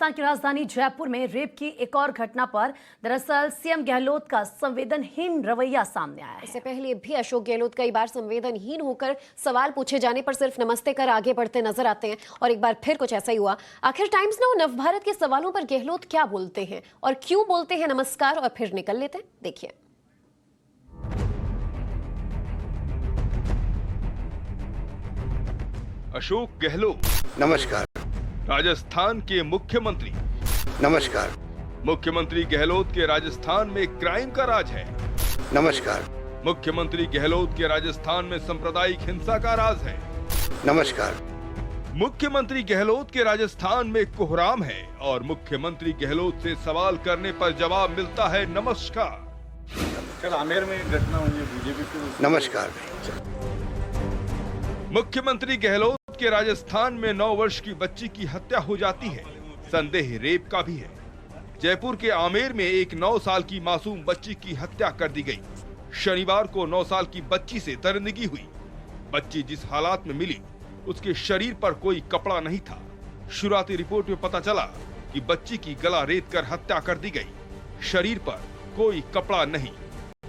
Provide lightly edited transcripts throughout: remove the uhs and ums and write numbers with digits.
राजस्थान की राजधानी जयपुर में रेप की एक और घटना पर दरअसल सीएम गहलोत का संवेदनहीन रवैया सामने आया है। इससे पहले भी अशोक गहलोत कई बार संवेदनहीन होकर सवाल पूछे जाने पर सिर्फ नमस्ते कर आगे बढ़ते नजर आते हैं और एक बार फिर कुछ ऐसा ही हुआ। आखिर टाइम्स नाउ नवभारत के सवालों पर गहलोत क्या बोलते हैं और क्यों बोलते हैं नमस्कार और फिर निकल लेते हैं, देखिए। अशोक गहलोत नमस्कार। राजस्थान के मुख्यमंत्री नमस्कार। मुख्यमंत्री गहलोत के राजस्थान में क्राइम का राज है। नमस्कार। मुख्यमंत्री गहलोत के राजस्थान में सांप्रदायिक हिंसा का राज है। नमस्कार। मुख्यमंत्री गहलोत के राजस्थान में कोहराम है और मुख्यमंत्री गहलोत से सवाल करने पर जवाब मिलता है नमस्कार। कल आमेर में घटना हुई है बीजेपी की। नमस्कार। मुख्यमंत्री गहलोत के राजस्थान में 9 वर्ष की बच्ची की हत्या हो जाती है। संदेह रेप का भी है। जयपुर के आमेर में एक 9 साल की मासूम बच्ची की हत्या कर दी गई। शनिवार को 9 साल की बच्ची से दरिंदगी हुई। बच्ची जिस हालात में मिली उसके शरीर पर कोई कपड़ा नहीं था। शुरुआती रिपोर्ट में पता चला कि बच्ची की गला रेत कर हत्या कर दी गई। शरीर पर कोई कपड़ा नहीं,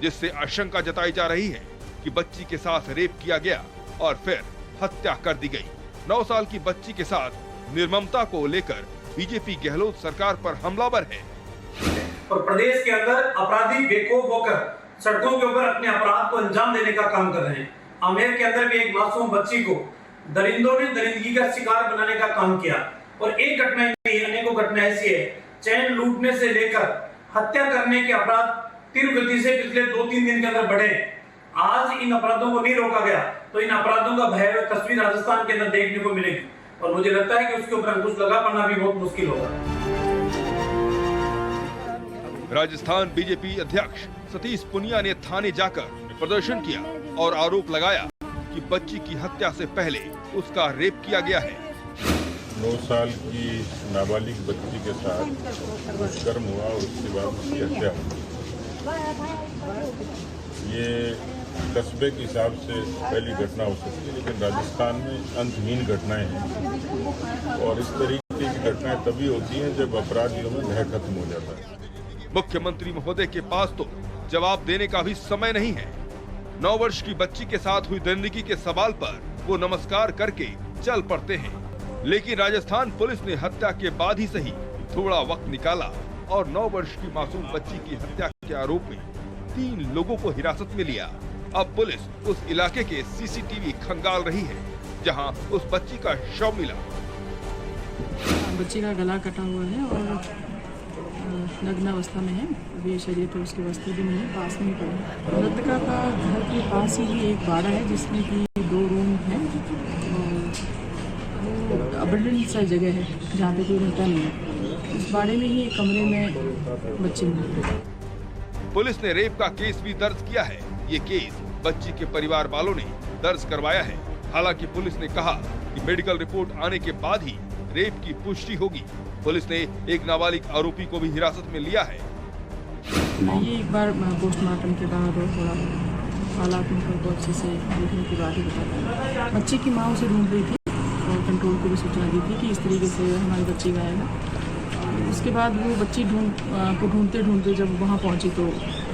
जिससे आशंका जताई जा रही है कि बच्ची के साथ रेप किया गया और फिर हत्या कर दी गई। 9 साल की बच्ची के साथ निर्ममता को लेकर बीजेपी गहलोत सरकार पर हमलावर है। और प्रदेश के अंदर अपराधी बेखौफ होकर सड़कों के ऊपर अपने अपराध को अंजाम देने का काम कर रहे हैं। आमेर के अंदर भी एक मासूम बच्ची को दरिंदों ने दरिंदगी का शिकार बनाने का काम किया और एक घटना नहीं, अनेकों घटना ऐसी है। चैन लूटने से लेकर हत्या करने के अपराध तीव्र गति से पिछले 2-3 दिन के अंदर बढ़े। आज इन अपराधों को नहीं रोका गया तो इन अपराधों का भयावह तस्वीर राजस्थान के अंदर देखने को मिलेगी और मुझे लगता है कि उसके ऊपर अंकुश लगा पाना भी बहुत मुश्किल होगा। राजस्थान बीजेपी अध्यक्ष सतीश पुनिया ने थाने जाकर प्रदर्शन किया और आरोप लगाया कि बच्ची की हत्या से पहले उसका रेप किया गया है। 9 साल की नाबालिग बच्ची के साथ दुष्कर्म हुआ और उसके बाद उसकी हत्या हुई। ये कस्बे के हिसाब से पहली घटना हो सकती है, लेकिन राजस्थान में अंतहीन घटनाएं हैं और इस तरीके की घटनाएं तभी होती हैं जब अपराधियों में भय खत्म हो जाता है। मुख्यमंत्री महोदय के पास तो जवाब देने का भी समय नहीं है। 9 वर्ष की बच्ची के साथ हुई दरिंदगी के सवाल पर वो नमस्कार करके चल पड़ते हैं, लेकिन राजस्थान पुलिस ने हत्या के बाद ही सही थोड़ा वक्त निकाला और 9 वर्ष की मासूम बच्ची की हत्या के आरोप में 3 लोगों को हिरासत में लिया। अब पुलिस उस इलाके के सीसीटीवी खंगाल रही है जहां उस बच्ची का शव मिला। बच्ची का गला कटा हुआ है और नग्न अवस्था में है। अभी शरीर पर उसके वस्त्र भी नहीं है, पास में ही पड़े हैं। मृतका का घर के पास ही एक बाड़ा है जिसमें कि 2 रूम है और अबंडेंट सा जगह है जहाँ पे कोई रहता नहीं है। इस बाड़े में ही एक कमरे में बच्चे मिले। पुलिस ने रेप का केस भी दर्ज किया है। ये केस बच्ची के परिवार वालों ने दर्ज करवाया है। हालांकि पुलिस ने कहा कि मेडिकल रिपोर्ट आने के बाद ही रेप की पुष्टि होगी। पुलिस ने एक नाबालिग आरोपी को भी हिरासत में लिया है। ये एक बार पोस्टमार्टम के बाद और थोड़ा हालात को अच्छे से देखने के बाद ही बताया। बच्चे की माँ उसे ढूंढ रही थी और कंट्रोल को भी सूचना दी थी कि इस तरीके से हमारी बच्ची गायब है। उसके बाद वो बच्ची ढूंढते ढूंढते जब वहाँ पहुंची तो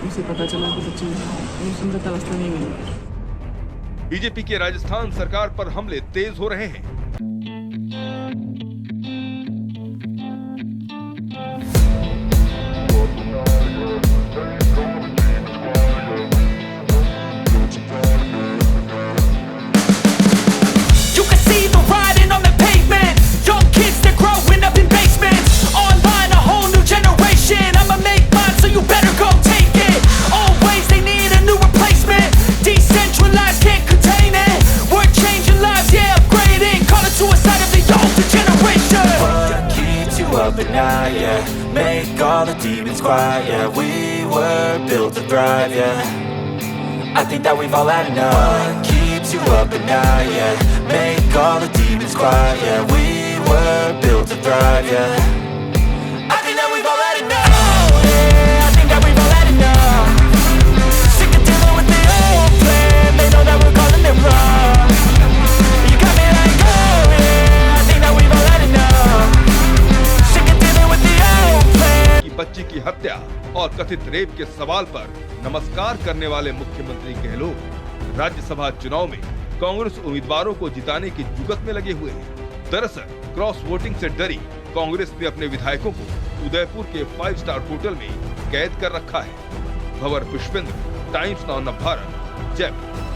उसे पता चला कि बच्ची मृत अवस्था में मिली। बीजेपी के राजस्थान सरकार पर हमले तेज हो रहे हैं। Make all the demons quiet, yeah. We were built to thrive, yeah. I think that we've all had enough. What keeps you up at night, yeah. Make all the demons quiet, yeah. We were built to thrive, yeah. I think that we've all had enough. Oh, yeah, I think that we've all had enough. Sick of dealing with the old plan. They know that we're calling it wrong. You got me like, oh, yeah, I think that we've all had enough. Sick of dealing बच्ची की हत्या और कथित rape के सवाल पर नमस्कार करने वाले मुख्यमंत्री गहलोत राज्यसभा चुनाव में कांग्रेस उम्मीदवारों को जिताने की जुगत में लगे हुए हैं। दरअसल क्रॉस वोटिंग से डरी कांग्रेस ने अपने विधायकों को उदयपुर के 5 स्टार होटल में कैद कर रखा है। भंवर पुष्पेंद्र, टाइम्स नाउ नवभारत, जयपुर।